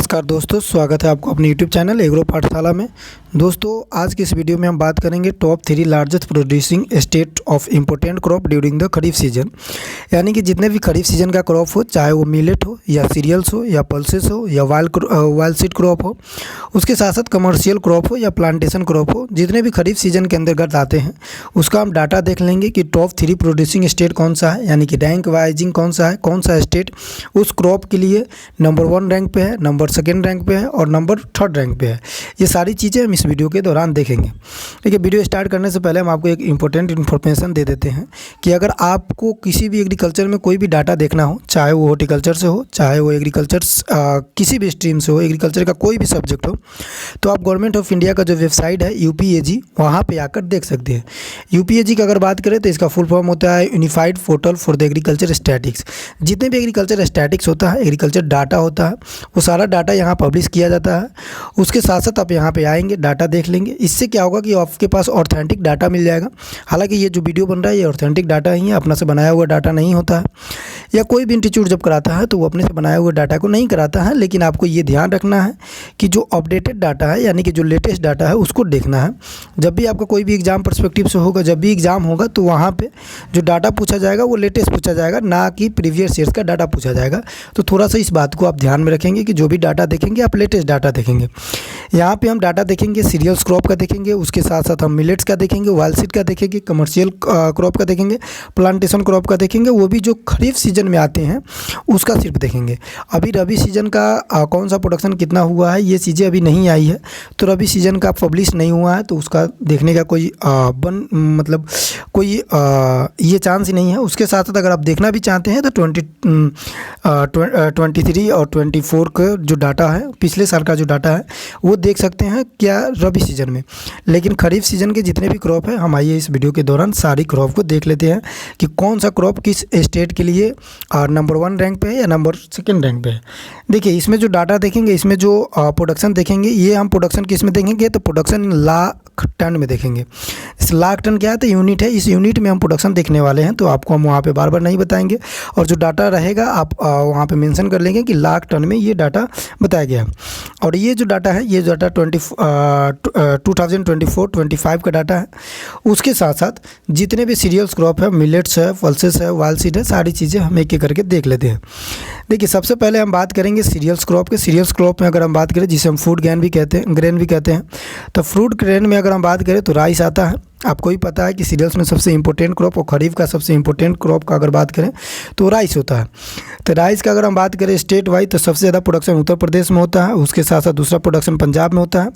नमस्कार दोस्तों, स्वागत है आपको अपने YouTube चैनल एग्रो पाठशाला में। दोस्तों, आज की इस वीडियो में हम बात करेंगे top 3 largest producing state of important crop during the kharif season. यानी कि जितने भी खरीफ सीजन का क्रॉप हो, चाहे वो मिलेट हो या सीरियल्स हो या पल्सेस हो या वाइल्ड सीड क्रॉप हो, उसके साथ साथ कमर्शियल क्रॉप हो या प्लांटेशन क्रॉप हो, जितने भी खरीफ सीजन के अंतर्गत आते हैं उसका हम डाटा देख लेंगे कि टॉप 3 प्रोड्यूसिंग स्टेट कौन सा है, यानी कि रैंक वाइजिंग कौन सा है, कौन सा स्टेट उस क्रॉप के लिए नंबर 1 रैंक पे है, नंबर 2 रैंक पे है और नंबर 3 रैंक पे है। ये सारी चीज़ें हम इस वीडियो के दौरान देखेंगे। देखिए, वीडियो स्टार्ट करने से पहले हम आपको एक इंपॉर्टेंट इन्फॉर्मेशन दे देते हैं कि अगर आपको किसी भी एग्रीकल्चर में कोई भी डाटा देखना हो, चाहे वो हॉर्टिकल्चर से हो, चाहे वो एग्रीकल्चर किसी भी स्ट्रीम से हो, एग्रीकल्चर का कोई भी सब्जेक्ट हो, तो आप गवर्नमेंट ऑफ इंडिया का जो वेबसाइट है UPAG, वहाँ पर आकर देख सकते हैं। UPAG की अगर बात करें तो इसका फुल फॉर्म होता है unified portal for the agriculture statics. जितने भी एग्रीकल्चर स्टैटिक्स होता है, एग्रीकल्चर डाटा होता है, वो सारा डाटा यहाँ पब्लिश किया जाता है। उसके साथ साथ आप यहाँ पे आएंगे, डाटा देख लेंगे। इससे क्या होगा कि आपके पास ऑथेंटिक डाटा मिल जाएगा। हालांकि ये जो वीडियो बन रहा है ये ऑथेंटिक डाटा ही है, अपना से बनाया हुआ डाटा नहीं होता है। या कोई भी इंस्टीट्यूट जब कराता है तो वो अपने से बनाए हुए डाटा को नहीं कराता है, लेकिन आपको ये ध्यान रखना है कि जो अपडेटेड डाटा है, यानी कि जो लेटेस्ट डाटा है, उसको देखना है। जब भी आपका कोई भी एग्ज़ाम पर्सपेक्टिव से होगा, जब भी एग्ज़ाम होगा, तो वहाँ पर जो डाटा पूछा जाएगा वो लेटेस्ट पूछा जाएगा, ना कि प्रीवियस ईयर्स का डाटा पूछा जाएगा। तो थोड़ा सा इस बात को आप ध्यान में रखेंगे कि जो भी डाटा देखेंगे आप लेटेस्ट डाटा देखेंगे। यहाँ पे हम डाटा देखेंगे, सीरियल्स क्रॉप का देखेंगे, उसके साथ साथ हम मिलेट्स का देखेंगे, वाइल्ड सीड का देखेंगे, कमर्शियल क्रॉप का देखेंगे, प्लांटेशन क्रॉप का देखेंगे, वो भी जो खरीफ सीजन में आते हैं उसका सिर्फ देखेंगे। अभी रबी सीजन का कौन सा प्रोडक्शन कितना हुआ है, ये चीज़ें अभी नहीं आई है, तो रबी सीजन का पब्लिश नहीं हुआ है, तो उसका देखने का कोई ये चांस ही नहीं है। उसके साथ साथ अगर आप देखना भी चाहते हैं तो 23 और 24 का जो डाटा है, पिछले साल का जो डाटा है, वो देख सकते हैं क्या रबी सीजन में। लेकिन खरीफ सीजन के जितने भी क्रॉप है, हम आइए इस वीडियो के दौरान सारी क्रॉप को देख लेते हैं कि कौन सा क्रॉप किस स्टेट के लिए नंबर 1 रैंक पे है या नंबर 2 रैंक पे है। देखिए, इसमें जो डाटा देखेंगे, इसमें जो प्रोडक्शन देखेंगे, ये हम प्रोडक्शन किस में देखेंगे तो प्रोडक्शन इन लाख टन में देखेंगे। इस लाख टन क्या है तो यूनिट है, इस यूनिट में हम प्रोडक्शन देखने वाले हैं, तो आपको हम वहाँ पे बार बार नहीं बताएंगे। और जो डाटा रहेगा आप वहाँ पे मेंशन कर लेंगे कि लाख टन में ये डाटा बताया गया है। और ये जो डाटा है, ये डाटा 2024-25 का डाटा है। उसके साथ साथ जितने भी सीरियल्स क्रॉप है, मिलेट्स है, पल्सेस है, वाइल्ड सीड है, सारी चीज़ें हम एक एक करके देख लेते हैं। देखिए, सबसे पहले हम बात करेंगे सीरियल्स क्रॉप के। सीरियल्स क्रॉप में अगर हम बात करें, जिसे हम फूड ग्रेन भी कहते हैं, तो फ्रूट ग्रेन में अगर हम बात करें तो राइस आता है। आपको ही पता है कि सीरियल्स में सबसे इंपॉर्टेंट क्रॉप और खरीफ का सबसे इंपॉर्टेंट क्रॉप का अगर बात करें तो राइस होता है। तो राइस का अगर हम बात करें स्टेट वाइज, तो सबसे ज़्यादा प्रोडक्शन उत्तर प्रदेश में होता है, उसके साथ साथ दूसरा प्रोडक्शन पंजाब में होता है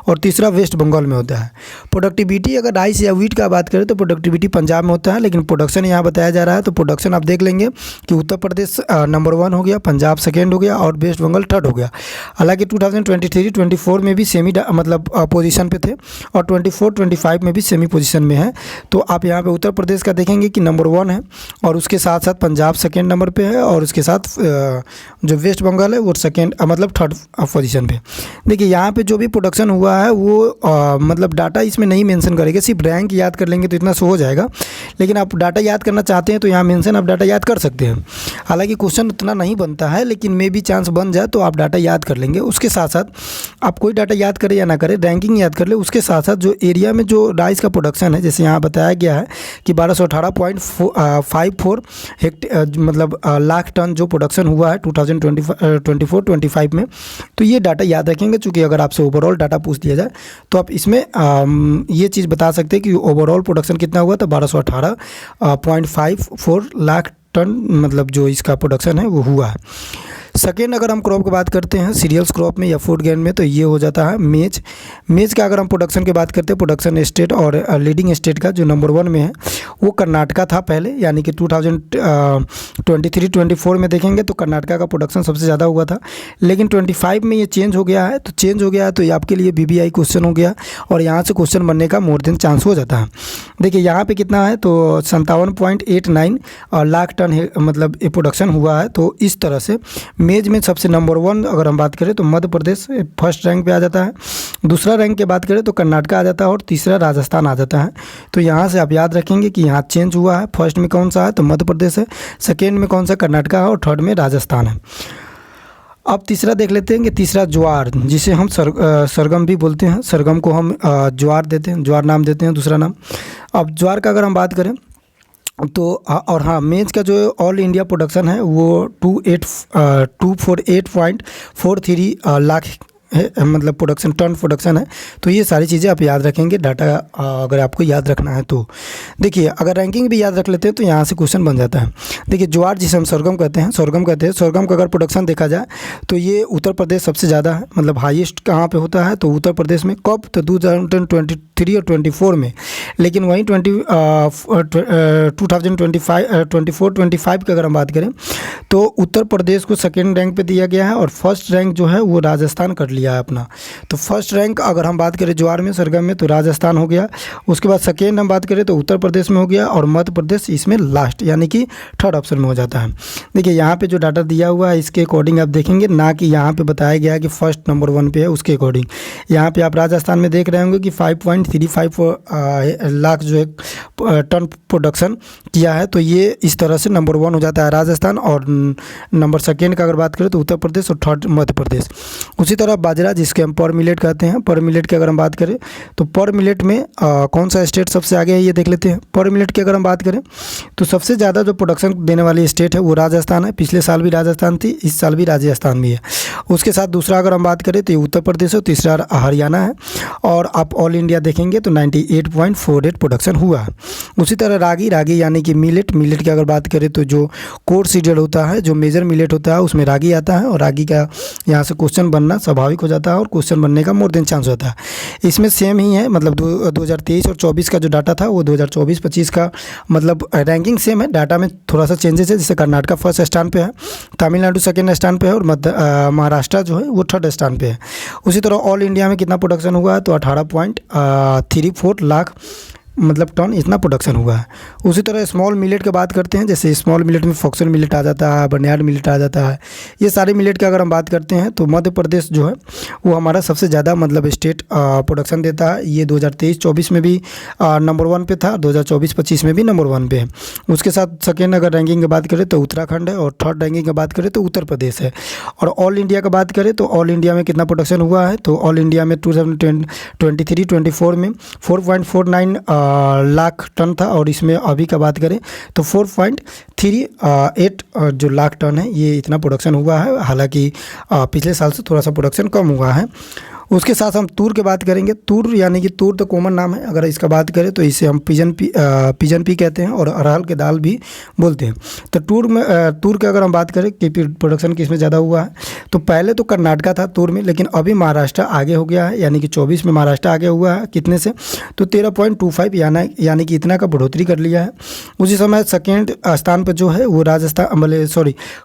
और तीसरा वेस्ट बंगाल में होता है। प्रोडक्टिविटी अगर राइस या व्हीट का बात करें तो प्रोडक्टिविटी पंजाब में होता है, लेकिन प्रोडक्शन यहाँ बताया जा रहा है, तो प्रोडक्शन आप देख लेंगे कि उत्तर प्रदेश नंबर 1 हो गया, पंजाब 2 हो गया और वेस्ट बंगाल 3 हो गया। हालांकि 2023-24 में भी सेमी पोजीशन पे थे और 24-25 में भी सेमी पोजीशन में है। तो आप यहाँ पे उत्तर प्रदेश का देखेंगे कि नंबर 1 है और उसके साथ साथ पंजाब 2 नंबर पे है और उसके साथ जो वेस्ट बंगाल है वो 3rd पोजीशन पे। देखिए, यहाँ पे जो भी प्रोडक्शन हुआ है वो डाटा इसमें नहीं मेंशन करेंगे, सिर्फ रैंक याद कर लेंगे तो इतना सो हो जाएगा। लेकिन आप डाटा याद करना चाहते हैं तो यहाँ मेंशन आप डाटा याद कर सकते हैं। हालांकि क्वेश्चन उतना नहीं बनता है, लेकिन मे भी चांस बन जाए तो आप डाटा याद कर लेंगे। उसके साथ साथ आप कोई डाटा याद करें या ना करें, रैंकिंग याद कर ले। उसके साथ साथ जो एरिया में जो राइस का प्रोडक्शन है, जैसे यहाँ बताया गया है कि 1218.54 लाख टन जो प्रोडक्शन हुआ है 2024-25 में, तो ये डाटा याद रखेंगे। चूँकि अगर आपसे ओवरऑल डाटा पूछ दिया जाए तो आप इसमें ये चीज़ बता सकते हैं कि ओवरऑल प्रोडक्शन कितना हुआ, तो 1218.54 लाख टन जो इसका प्रोडक्शन है वो हुआ है। सेकेंड अगर हम क्रॉप की बात करते हैं सीरियल्स क्रॉप में या फूड ग्रेन में, तो ये हो जाता है मेज। मेज का अगर हम प्रोडक्शन की बात करते हैं, प्रोडक्शन स्टेट और लीडिंग स्टेट का जो नंबर 1 में है वो कर्नाटका था पहले, यानी कि 2023-24 में देखेंगे तो कर्नाटका का प्रोडक्शन सबसे ज़्यादा हुआ था। लेकिन 25 में ये चेंज हो गया है, तो ये आपके लिए BBI क्वेश्चन हो गया और यहाँ से क्वेश्चन बनने का मोर देन चांस हो जाता है। देखिए, यहाँ पर कितना है तो 57.89 लाख टन ये प्रोडक्शन हुआ है। तो इस तरह से मेज में सबसे नंबर 1 अगर हम बात करें तो मध्य प्रदेश 1st रैंक पे आ जाता है, दूसरा रैंक की बात करें तो कर्नाटका आ जाता है और तीसरा राजस्थान आ जाता है। तो यहाँ से आप याद रखेंगे कि यहाँ चेंज हुआ है। 1st में कौन सा है तो मध्य प्रदेश है, 2nd में कौन सा कर्नाटका है और 3rd में राजस्थान है। अब तीसरा देख लेते हैं कि तीसरा ज्वार, जिसे हम सरगम भी बोलते हैं। सरगम को हम ज्वार देते हैं, ज्वार नाम देते हैं दूसरा नाम। अब ज्वार का अगर हम बात करें तो और हाँ, मेज का जो ऑल इंडिया प्रोडक्शन है वो 248.43 लाख है, मतलब प्रोडक्शन, टन प्रोडक्शन है। तो ये सारी चीज़ें आप याद रखेंगे, डाटा अगर आपको याद रखना है तो। देखिए अगर रैंकिंग भी याद रख लेते हैं तो यहाँ से क्वेश्चन बन जाता है। देखिए ज्वार जिसे हम सरगम कहते हैं, सरगम का अगर प्रोडक्शन देखा जाए तो ये उत्तर प्रदेश सबसे ज़्यादा है, मतलब हाईएस्ट कहाँ पे होता है तो उत्तर प्रदेश में। कब? तो 2023 और 24 में। लेकिन वहीं 2024-25 की अगर हम बात करें तो उत्तर प्रदेश को सेकेंड रैंक पे दिया गया है और फर्स्ट रैंक जो है वो राजस्थान कर लिया है अपना। तो फर्स्ट रैंक अगर हम बात करें ज्वार में, सरगम में, तो राजस्थान हो गया। उसके बाद सेकेंड हम बात करें तो उत्तर प्रदेश में हो गया और मध्य प्रदेश इसमें लास्ट यानी कि थर्ड ऑप्शन में हो जाता है। देखिए यहाँ पे जो डाटा दिया हुआ है इसके अकॉर्डिंग आप देखेंगे, ना कि यहाँ पे बताया गया है कि फर्स्ट नंबर 1 पे है उसके अकॉर्डिंग। यहाँ पे आप राजस्थान में देख रहे होंगे कि 5.35 लाख जो है टन प्रोडक्शन किया है, तो ये इस तरह से नंबर 1 हो जाता है राजस्थान। और नंबर सेकेंड का अगर बात करें तो उत्तर प्रदेश और थर्ड मध्य प्रदेश। उसी तरह बाजरा, जिसके हम पर मिलेट कहते हैं, पर मिलेट की अगर हम बात करें तो पर मिलेट में कौन सा स्टेट सबसे आगे है ये देख लेते हैं। पर मिलेट की अगर हम बात करें तो सबसे ज़्यादा जो प्रोडक्शन देने वाली स्टेट है वो राजस्थान है। पिछले साल भी राजस्थान थी, इस साल भी राजस्थान भी है। उसके साथ दूसरा अगर हम बात करें तो ये उत्तर प्रदेश है, तीसरा हरियाणा है। और आप ऑल इंडिया देखेंगे तो 98.48 प्रोडक्शन हुआ है। उसी तरह रागी यानी कि मिलेट की अगर बात करें तो जो कोर सीरियल होता है, जो मेजर मिलेट होता है उसमें रागी आता है। और रागी का यहाँ से क्वेश्चन बनना स्वाभाविक हो जाता है और क्वेश्चन बनने का मोर देन चांस होता है। इसमें सेम ही है, मतलब 2023 और 24 का जो डाटा था वो 2024-25 का मतलब रैंकिंग सेम है, डाटा में थोड़ा सा चेंजेस है। जैसे कर्नाटका फर्स्ट स्थान पे है, तमिलनाडु सेकेंड स्थान पे है और महाराष्ट्र जो है वो थर्ड स्थान पे है। उसी तरह ऑल इंडिया में कितना प्रोडक्शन हुआ है तो 18.34 लाख मतलब टन इतना प्रोडक्शन हुआ है। उसी तरह स्मॉल मिलेट की बात करते हैं, जैसे स्मॉल मिलेट में फॉक्सन मिलेट आ जाता है, बर्नयार्ड मिलेट आ जाता है। ये सारे मिलेट की अगर हम बात करते हैं तो मध्य प्रदेश जो है वो हमारा सबसे ज़्यादा मतलब स्टेट प्रोडक्शन देता है। ये 2023-24 में भी नंबर 1 पे था, 2024-25 में भी नंबर 1 पे है। उसके साथ सेकेंड अगर रैंकिंग की बात करें तो उत्तराखंड है और थर्ड रैंकिंग की बात करें तो उत्तर प्रदेश है। और ऑल इंडिया की बात करें तो ऑल इंडिया में कितना प्रोडक्शन हुआ है तो ऑल इंडिया में 2023-24 में 4.49 लाख टन था। और इसमें अभी का बात करें तो 4.38 जो लाख टन है ये इतना प्रोडक्शन हुआ है। हालांकि पिछले साल से थोड़ा सा प्रोडक्शन कम हुआ है। उसके साथ हम तूर की बात करेंगे। तूर यानी कि तूर तो कॉमन नाम है, अगर इसका बात करें तो इसे हम पिजन पी कहते हैं और अरहर के दाल भी बोलते हैं। तो तूर की अगर हम बात करें कि प्रोडक्शन किस में ज़्यादा हुआ है तो पहले तो कर्नाटका था तूर में, लेकिन अभी महाराष्ट्र आगे हो गया है, यानी कि 24 में महाराष्ट्र आगे हुआ है। कितने से तो 13.25 यानी कि इतना का बढ़ोतरी कर लिया है। उसी समय सेकेंड स्थान पर जो है वो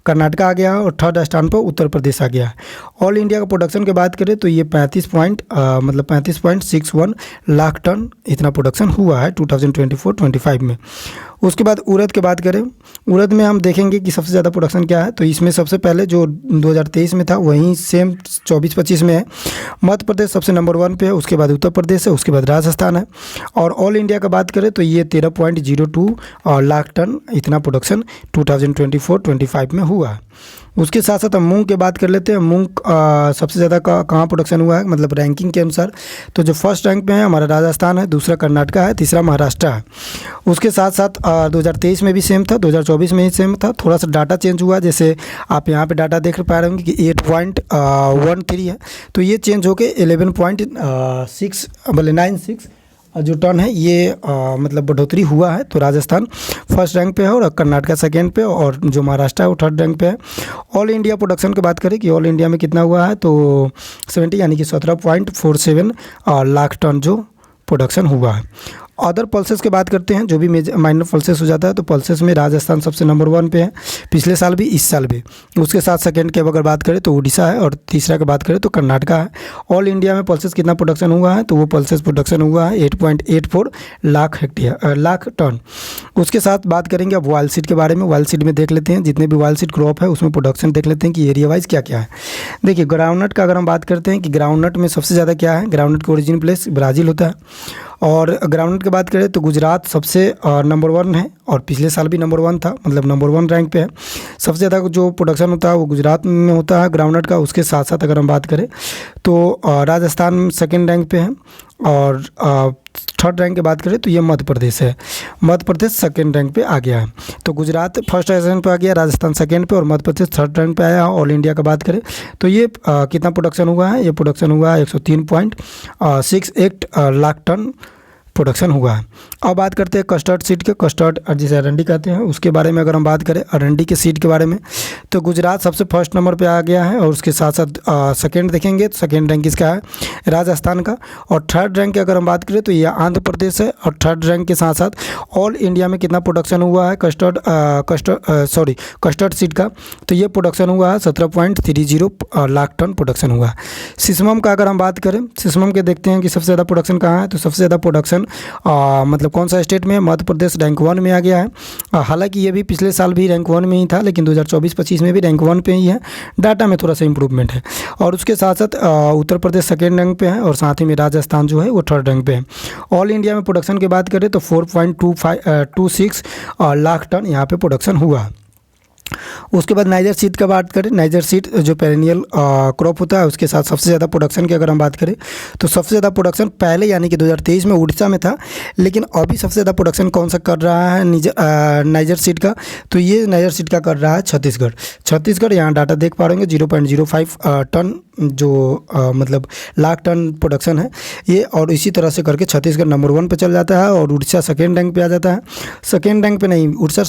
कर्नाटका आ गया है और थर्ड स्थान पर उत्तर प्रदेश आ गया है। ऑल इंडिया का प्रोडक्शन की बात करें तो ये 35.61 लाख टन इतना प्रोडक्शन हुआ है 2024-25 में। उसके बाद उड़द की बात करें, उड़द में हम देखेंगे कि सबसे ज़्यादा प्रोडक्शन क्या है तो इसमें सबसे पहले जो 2023 में था वहीं सेम 24-25 में है। मध्य प्रदेश सबसे नंबर 1 पे है, उसके बाद उत्तर प्रदेश है, उसके बाद राजस्थान है। और ऑल इंडिया का बात करें तो ये 13.02 लाख टन इतना प्रोडक्शन 2024-25 में हुआ है। उसके साथ साथ हम मूंग की बात कर लेते हैं। मूंग सबसे ज़्यादा कहाँ प्रोडक्शन हुआ है मतलब रैंकिंग के अनुसार तो जो फर्स्ट रैंक पे है हमारा राजस्थान है, दूसरा कर्नाटका है, तीसरा महाराष्ट्र है। उसके साथ साथ 2023 में भी सेम था, 2024 में ही सेम था, थोड़ा सा डाटा चेंज हुआ। जैसे आप यहाँ पे डाटा देख पा रहे होंगे कि 8.13 है, तो ये चेंज होकर 11.96 जो टन है ये मतलब बढ़ोतरी हुआ है। तो राजस्थान फर्स्ट रैंक पे है और कर्नाटका सेकेंड पे और जो महाराष्ट्र है वो थर्ड रैंक पे है। ऑल इंडिया प्रोडक्शन की बात करें कि ऑल इंडिया में कितना हुआ है तो 70 यानी कि 17.47 लाख टन जो प्रोडक्शन हुआ है। अदर पल्सेस की बात करते हैं, जो भी माइनर पल्सेस हो जाता है तो पल्सेस में राजस्थान सबसे नंबर 1 पे है, पिछले साल भी इस साल भी। उसके साथ सेकंड के अगर बात करें तो उड़ीसा है और तीसरा की बात करें तो कर्नाटका है। ऑल इंडिया में पल्सेस कितना प्रोडक्शन हुआ है तो वो पल्सेस प्रोडक्शन हुआ है 8.84 लाख टन। उसके साथ बात करेंगे अब ऑयल सीड के बारे में। ऑयल सीड में देख लेते हैं जितने भी ऑयल सीड क्रॉप है उसमें प्रोडक्शन देख लेते हैं कि एरिया वाइज क्या क्या है। देखिए ग्राउंडनट का अगर हम बात करते हैं कि ग्राउंडनट में सबसे ज़्यादा क्या है, ग्राउंडनट का ओरिजिन प्लेस ब्राज़ील होता है और ग्राउंडनट की बात करें तो गुजरात सबसे नंबर 1 है और पिछले साल भी नंबर 1 था, मतलब नंबर 1 रैंक पे है। सबसे ज़्यादा जो प्रोडक्शन होता है वो गुजरात में होता है ग्राउंडनट का। उसके साथ साथ अगर हम बात करें तो राजस्थान सेकेंड रैंक पे है और थर्ड रैंक की बात करें तो ये मध्य प्रदेश है। मध्य प्रदेश सेकेंड रैंक पे आ गया है। तो गुजरात फर्स्ट रैंक पे आ गया, राजस्थान सेकेंड पे और मध्य प्रदेश थर्ड रैंक पे आया। ऑल इंडिया का बात करें तो ये कितना प्रोडक्शन हुआ है, ये प्रोडक्शन हुआ है 103.68 लाख टन प्रोडक्शन हुआ है। अब बात करते हैं कस्टर्ड सीड के, कस्टर्ड जिसे अरंडी कहते हैं उसके बारे में। अगर हम बात करें अरंडी के सीड के बारे में तो गुजरात सबसे फर्स्ट नंबर पे आ गया है और उसके साथ साथ सेकेंड देखेंगे तो सेकेंड रैंक इसका है राजस्थान का। और थर्ड रैंक की अगर हम बात करें तो ये आंध्र प्रदेश है। और थर्ड रैंक के साथ साथ ऑल इंडिया में कितना प्रोडक्शन हुआ है कस्टर्ड सीड का, तो ये प्रोडक्शन हुआ है 17.30 लाख टन प्रोडक्शन हुआ है। सिसमम का अगर हम बात करें, सिसमम के देखते हैं कि सबसे ज़्यादा प्रोडक्शन कहाँ है, तो सबसे ज़्यादा प्रोडक्शन मतलब कौन सा स्टेट में, मध्य प्रदेश रैंक 1 में आ गया है। हालांकि ये भी पिछले साल भी रैंक 1 में ही था, लेकिन 2024-25 में भी रैंक 1 पे ही है। डाटा में थोड़ा सा इंप्रूवमेंट है। और उसके साथ साथ उत्तर प्रदेश सेकेंड रैंक पे है और साथ ही में राजस्थान जो है वो थर्ड रैंक पे है। ऑल इंडिया में प्रोडक्शन की बात करें तो 4.26 लाख टन यहाँ पे प्रोडक्शन हुआ। उसके बाद नाइजर सीड का बात करें, नाइजर सीड जो पेरेनियल क्रॉप होता है उसके साथ सबसे ज़्यादा प्रोडक्शन की अगर हम बात करें तो सबसे ज़्यादा प्रोडक्शन पहले यानी कि 2023 में उड़ीसा में था, लेकिन अभी सबसे ज़्यादा प्रोडक्शन कौन सा कर रहा है नाइजर सीड का, तो ये नाइजर सीड का कर रहा है छत्तीसगढ़। यहाँ डाटा देख पा रहे 0.05 टन जो मतलब लाख टन प्रोडक्शन है ये। और इसी तरह से करके छत्तीसगढ़ नंबर 1 पे चल जाता है और उड़ीसा सेकेंड रैंक पे आ जाता है। सेकेंड रैंक पे नहीं, उड़ीसा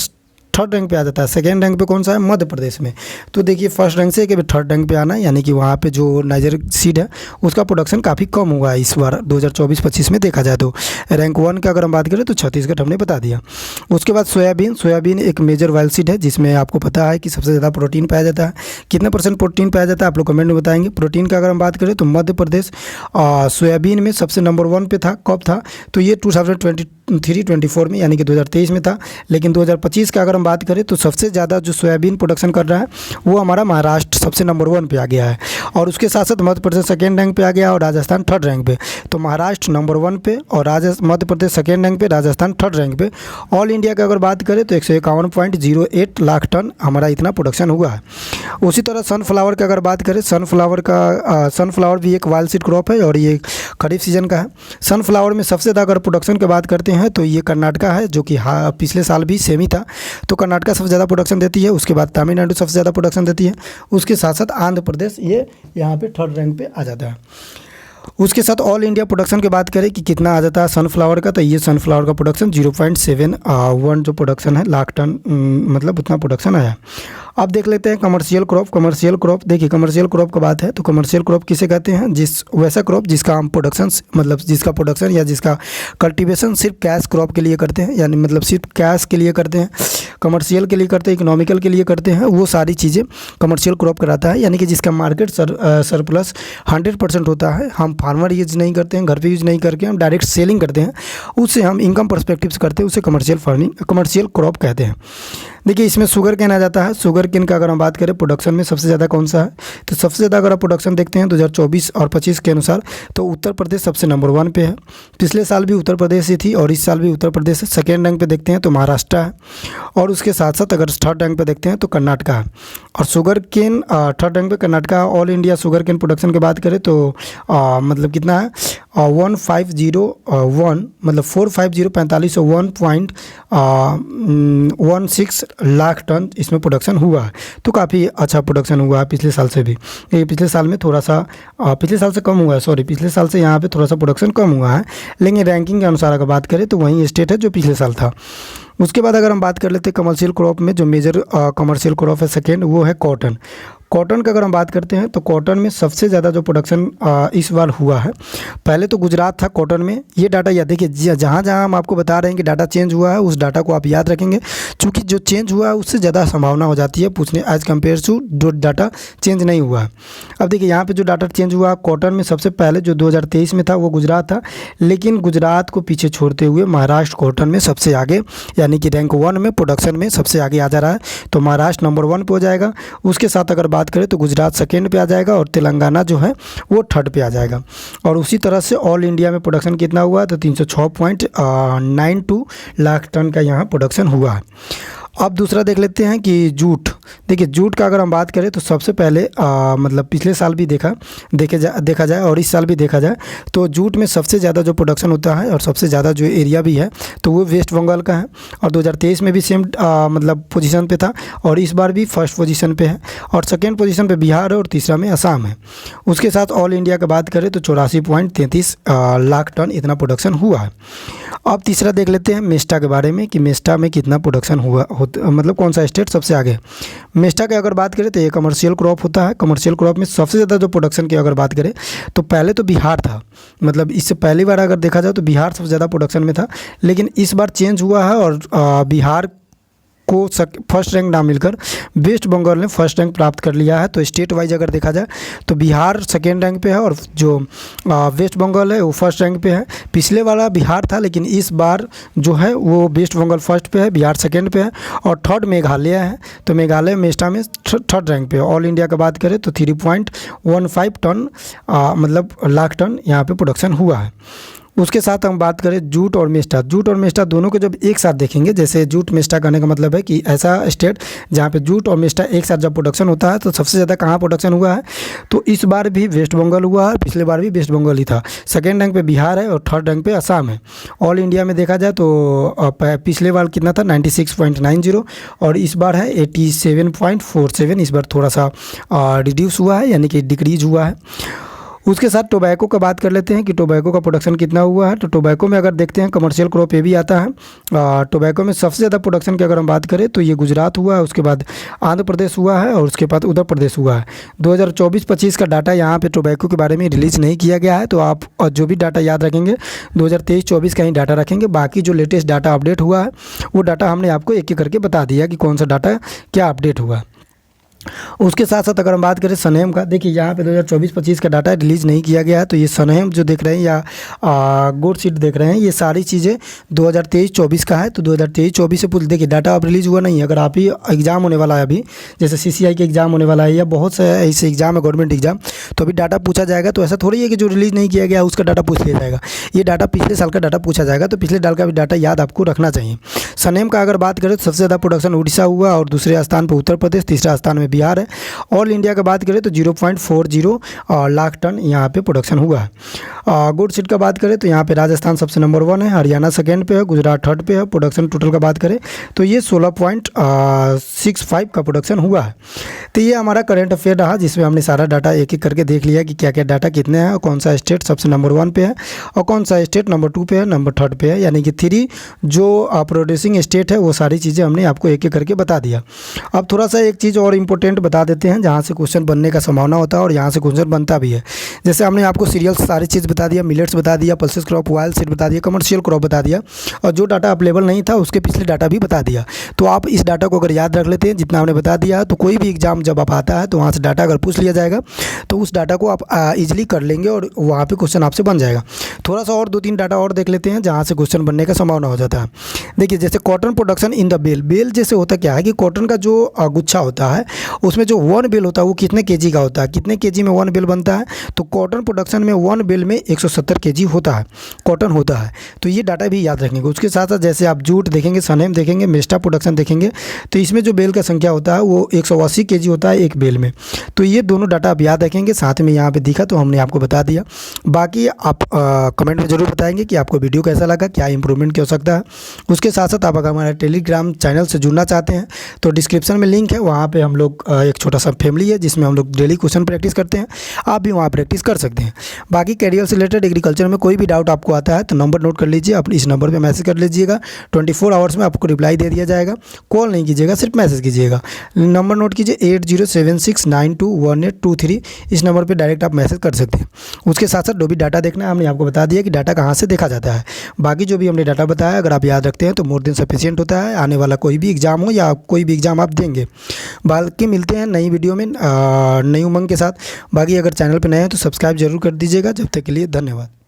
थर्ड रैंक पे आ जाता है। सेकेंड रैंक पे कौन सा है, मध्य प्रदेश में। तो देखिए फर्स्ट रैंक से कि थर्ड रैंक पे आना है, यानी कि वहाँ पे जो नाइजर सीड है उसका प्रोडक्शन काफ़ी कम हुआ है इस बार 2024-25 में देखा जाए तो। रैंक 1 का अगर हम बात करें तो छत्तीसगढ़ हमने बता दिया। उसके बाद सोयाबीन एक मेजर वाइल सीड है जिसमें आपको पता है कि सबसे ज़्यादा प्रोटीन पाया जाता है। कितना % प्रोटीन पाया जाता है आप लोग कमेंट में बताएंगे। प्रोटीन का अगर हम बात करें तो मध्य प्रदेश सोयाबीन में सबसे नंबर 1 पे था। कब था, तो ये 2023-24 में यानी कि 2023 में था। लेकिन 2025 का अगर हम बात करें तो सबसे ज़्यादा जो सोयाबीन प्रोडक्शन कर रहा है वो हमारा महाराष्ट्र सबसे नंबर 1 पे आ गया है। और उसके साथ साथ मध्य प्रदेश सेकेंड रैंक पे आ गया और राजस्थान थर्ड रैंक पे। तो महाराष्ट्र नंबर 1 पे और मध्य प्रदेश सेकेंड रैंक पे, राजस्थान थर्ड रैंक पे। ऑल इंडिया की अगर बात करें तो 151.08 लाख टन हमारा इतना प्रोडक्शन हुआ है। उसी तरह सनफ्लावर की अगर बात करें, सनफ्लावर भी एक वाइल सीड क्रॉप है और ये खरीफ सीजन का है। सनफ्लावर में सबसे ज़्यादा अगर प्रोडक्शन की बात करते हैं तो ये कर्नाटका है, जो कि पिछले साल भी सेम ही था। तो कर्नाटका सबसे ज़्यादा प्रोडक्शन देती है। उसके बाद तमिलनाडु सबसे ज़्यादा प्रोडक्शन देती है। उसके साथ साथ आंध्र प्रदेश ये यहाँ पे थर्ड रैंक पे आ जाता है। उसके साथ ऑल इंडिया प्रोडक्शन की बात करें कि कितना आ जाता है सनफ्लावर का, तो ये सनफ्लावर का प्रोडक्शन 0.71 जो प्रोडक्शन है लाख टन, मतलब उतना प्रोडक्शन आया। अब देख लेते हैं कमर्शियल क्रॉप। देखिए कमर्शियल क्रॉप की बात है तो कमर्शियल क्रॉप किसे कहते हैं, वैसा क्रॉप जिसका हम प्रोडक्शन मतलब जिसका प्रोडक्शन या जिसका कल्टीवेशन सिर्फ कैश क्रॉप के लिए करते हैं, यानी मतलब सिर्फ कैश के लिए करते हैं, कमर्शियल के लिए करते हैं, इकोनॉमिकल के लिए करते हैं, वो सारी चीज़ें कमर्शियल क्रॉप कराता है। यानी कि जिसका मार्केट सरप्लस 100% होता है। हम फार्मर यूज नहीं करते हैं, घर पे यूज नहीं करके हम डायरेक्ट सेलिंग करते हैं, उससे हम इनकम पर्सपेक्टिव से करते हैं, उसे कमर्शियल क्रॉप कहते हैं। देखिए इसमें शुगर केन आ जाता है। शुगर केन का अगर हम बात करें प्रोडक्शन में सबसे ज़्यादा कौन सा है, तो सबसे ज़्यादा अगर आप प्रोडक्शन देखते हैं 2024 और 25 के अनुसार तो उत्तर प्रदेश सबसे नंबर 1 पे है। पिछले साल भी उत्तर प्रदेश ही थी और इस साल भी उत्तर प्रदेश है। सेकेंड रैंक पे देखते हैं तो महाराष्ट्र है और उसके साथ साथ अगर थर्ड रैंक पे देखते हैं तो कर्नाटका है। और शुगर केन थर्ड रैंक पे Karnataka. All India sugar cane production की बात करें तो मतलब कितना है 1501 मतलब 450 1.16 लाख टन इसमें प्रोडक्शन हुआ है। तो काफ़ी अच्छा प्रोडक्शन हुआ है पिछले साल से भी। ये पिछले साल में थोड़ा सा पिछले साल से कम हुआ है, पिछले साल से यहाँ पे थोड़ा सा प्रोडक्शन कम हुआ है, लेकिन रैंकिंग के अनुसार अगर बात करें तो वही स्टेट है जो पिछले साल था। उसके बाद अगर हम बात कर लेते हैं कमर्शियल क्रॉप में, जो मेजर कमर्शियल क्रॉप है सेकेंड, वो है कॉटन। कॉटन का अगर हम बात करते हैं तो कॉटन में सबसे ज़्यादा जो प्रोडक्शन इस बार हुआ है, पहले तो गुजरात था कॉटन में। ये डाटा याद देखिए, जहाँ जहाँ हम आपको बता रहे हैं कि डाटा चेंज हुआ है उस डाटा को आप याद रखेंगे, क्योंकि जो चेंज हुआ है उससे ज़्यादा संभावना हो जाती है पूछने एज कम्पेयर टू जो डाटा चेंज नहीं हुआ है। अब देखिए यहाँ पर जो डाटा चेंज हुआ कॉटन में सबसे पहले जो 2023 में था वो गुजरात था, लेकिन गुजरात को पीछे छोड़ते हुए महाराष्ट्र कॉटन में सबसे आगे, यानी कि रैंक 1 में प्रोडक्शन में सबसे आगे आ जा रहा है। तो महाराष्ट्र नंबर 1 पे हो जाएगा। उसके साथ अगर बात करें तो गुजरात सेकेंड पे आ जाएगा और तेलंगाना जो है वो थर्ड पे आ जाएगा। और उसी तरह से ऑल इंडिया में प्रोडक्शन कितना हुआ है तो 306.92 लाख टन का यहाँ प्रोडक्शन हुआ है। अब दूसरा देख लेते हैं कि जूट। देखिए जूट का अगर हम बात करें तो सबसे पहले मतलब पिछले साल भी देखा जाए और इस साल भी देखा जाए तो जूट में सबसे ज़्यादा जो प्रोडक्शन होता है और सबसे ज़्यादा जो एरिया भी है तो वो वेस्ट बंगाल का है। और 2023 में भी सेम मतलब पोजीशन पे था और इस बार भी फर्स्ट पोजीशन पे है और सेकेंड पोजीशन पे बिहार है और तीसरा में असम है। उसके साथ ऑल इंडिया की बात करें तो 84.33 लाख टन इतना प्रोडक्शन हुआ है। अब तीसरा देख लेते हैं मेस्टा के बारे में कि मेस्टा में कितना प्रोडक्शन हुआ मतलब कौन सा स्टेट सबसे आगे। मेस्टा की अगर बात करें तो ये कमर्शियल क्रॉप होता है। कमर्शियल क्रॉप में सबसे ज़्यादा जो प्रोडक्शन की अगर बात करें तो पहले तो बिहार था, मतलब इससे पहली बार अगर देखा जाए तो बिहार सबसे ज़्यादा प्रोडक्शन में था, लेकिन इस बार चेंज हुआ है और बिहार को फर्स्ट रैंक ना मिलकर वेस्ट बंगाल ने फर्स्ट रैंक प्राप्त कर लिया है। तो स्टेट वाइज अगर देखा जाए तो बिहार सेकेंड रैंक पे है और जो वेस्ट बंगाल है वो फर्स्ट रैंक पे है। पिछले वाला बिहार था लेकिन इस बार जो है वो वेस्ट बंगाल फर्स्ट पे है, बिहार सेकेंड पे है और थर्ड मेघालय है। तो मेघालय मेस्टा में थर्ड रैंक पे है। ऑल इंडिया की बात करें तो 3.15 टन मतलब लाख टन यहाँ पे प्रोडक्शन हुआ है। उसके साथ हम बात करें जूट और मेस्टा दोनों को जब एक साथ देखेंगे, जैसे जूट मेस्टा करने का मतलब है कि ऐसा स्टेट जहाँ पे जूट और मेस्टा एक साथ जब प्रोडक्शन होता है तो सबसे ज़्यादा कहाँ प्रोडक्शन हुआ है तो इस बार भी वेस्ट बंगाल हुआ है, पिछले बार भी वेस्ट बंगाल ही था। सेकेंड रैंक पे बिहार है और थर्ड रैंक पे असम है। ऑल इंडिया में देखा जाए तो पिछले बार कितना था 96.90 और इस बार है 87.47। इस बार थोड़ा सा रिड्यूस हुआ है यानी कि डिक्रीज हुआ है। उसके साथ टोबैको का बात कर लेते हैं कि टोबैको का प्रोडक्शन कितना हुआ है। तो टोबैको में अगर देखते हैं कमर्शियल क्रॉप ये भी आता है। टोबैको में सबसे ज़्यादा प्रोडक्शन की अगर हम बात करें तो ये गुजरात हुआ है, उसके बाद आंध्र प्रदेश हुआ है और उसके बाद उत्तर प्रदेश हुआ है। 2024-25 का डाटा यहाँ पे टोबैको के बारे में रिलीज़ नहीं किया गया है, तो आप जो भी डाटा याद रखेंगे 2023-24 का ही डाटा रखेंगे। बाकी जो लेटेस्ट डाटा अपडेट हुआ है वो डाटा हमने आपको एक एक करके बता दिया कि कौन सा डाटा क्या अपडेट हुआ। उसके साथ साथ अगर हम बात करें सनेम का, देखिए यहाँ पे 2024-25 का डाटा रिलीज़ नहीं किया गया है। तो ये सनेम जो देख रहे हैं या गोड सीट देख रहे हैं ये सारी चीज़ें 2023-24 का है। तो 2023-24 से पूछ देखिए डाटा अब रिलीज़ हुआ नहीं है। अगर आप ही एग्ज़ाम होने वाला है अभी, जैसे CCI के एग्ज़ाम होने वाला है या बहुत से ऐसे एग्ज़ाम है गवर्नमेंट एग्ज़ाम, तो अभी डाटा पूछा जाएगा। तो ऐसा थोड़ी है कि जो रिलीज़ नहीं किया गया उसका डाटा पूछ लिया जाएगा। ये डाटा पिछले साल का डाटा पूछा जाएगा, तो पिछले साल का भी डाटा याद आपको रखना चाहिए। सनेम का अगर बात करें तो सबसे ज़्यादा प्रोडक्शन उड़ीसा हुआ और दूसरे स्थान पर उत्तर प्रदेश, तीसरा स्थान में बिहार है। ऑल इंडिया का बात करें तो 0.40 लाख टन यहाँ पे प्रोडक्शन हुआ है। गुड सीट का बात करें तो यहाँ पे राजस्थान सबसे नंबर 1 है, हरियाणा सेकेंड पे है, गुजरात थर्ड पे है। प्रोडक्शन टोटल का बात करें तो ये 16.65 का प्रोडक्शन हुआ है। तो ये हमारा करंट अफेयर रहा जिसमें हमने सारा डाटा एक एक करके देख लिया कि क्या क्या डाटा कितने हैं और कौन सा स्टेट सबसे नंबर 1 पे है और कौन सा स्टेट नंबर 2 पे है, नंबर 3 पे है, यानी कि 3 जो प्रोड्यूसिंग स्टेट है वो सारी चीज़ें हमने आपको एक एक करके बता दिया। अब थोड़ा सा एक चीज़ और इम्पोर्टेंट बता देते हैं जहाँ से क्वेश्चन बनने का संभावना होता है और यहाँ से क्वेश्चन बनता भी है। जैसे हमने आपको सीरियल्स सारी चीज़ बता दिया, मिलेट्स बता दिया, पल्सेस क्रॉप, ऑयल सीड बता दिया, कमर्शियल क्रॉप बता दिया और जो डाटा अवेलेबल नहीं था उसके पिछले डाटा भी बता दिया। तो आप इस डाटा को अगर याद रख लेते हैं जितना हमने बता दिया, तो कोई भी एग्जाम जब आप आता है तो वहाँ से डाटा अगर पूछ लिया जाएगा तो उस डाटा को आप ईजिली कर लेंगे और वहाँ पर क्वेश्चन आपसे बन जाएगा। थोड़ा सा और 2-3 डाटा और देख लेते हैं जहाँ से क्वेश्चन बनने का संभावना हो जाता है। देखिए जैसे cotton production in the bale जैसे होता क्या है कि कॉटन का जो गुच्छा होता है उसमें जो 1 बेल होता है वो कितने केजी का होता है, कितने केजी में 1 बेल बनता है। तो कॉटन प्रोडक्शन में 1 बेल में 170 केजी होता है, कॉटन होता है। तो ये डाटा भी याद रखेंगे। उसके साथ साथ जैसे आप जूट देखेंगे, सनेम देखेंगे, मेस्टा प्रोडक्शन देखेंगे तो इसमें जो बेल का संख्या होता है वो 180 केजी होता है एक बेल में। तो ये दोनों डाटा आप याद रखेंगे। साथ में यहाँ पे दिखा तो हमने आपको बता दिया। बाकी आप कमेंट में ज़रूर बताएंगे कि आपको वीडियो कैसा लगा, क्या इंप्रूवमेंट की हो सकता है। उसके साथ साथ आप अगर हमारे टेलीग्राम चैनल से जुड़ना चाहते हैं तो डिस्क्रिप्शन में लिंक है, वहाँ पे हम लोग एक छोटा सा फैमिली है जिसमें हम लोग डेली क्वेश्चन प्रैक्टिस करते हैं। आप भी वहाँ प्रैक्टिस कर सकते हैं। बाकी कैरियर से रिलेटेड एग्रीकल्चर में कोई भी डाउट आपको आता है तो नंबर नोट कर लीजिए, आप इस नंबर पे मैसेज कर लीजिएगा। 24 आवर्स में आपको रिप्लाई दे दिया जाएगा। कॉल नहीं कीजिएगा, सिर्फ मैसेज कीजिएगा। नंबर नोट कीजिए 8076921823। इस नंबर पर डायरेक्ट आप मैसेज कर सकते हैं। उसके साथ साथ जो भी डाटा देखना है हमने आपको बता दिया कि डाटा कहाँ से देखा जाता है। बाकी जो भी हमने डाटा बताया अगर आप याद रखते हैं तो मोर देन सफिशिएंट होता है। आने वाला कोई भी एग्ज़ाम हो या कोई भी एग्ज़ाम आप देंगे। बाकी मिलते हैं नई वीडियो में नई उमंग के साथ। बाकी अगर चैनल पर नए हैं तो सब्सक्राइब जरूर कर दीजिएगा। जब तक के लिए धन्यवाद।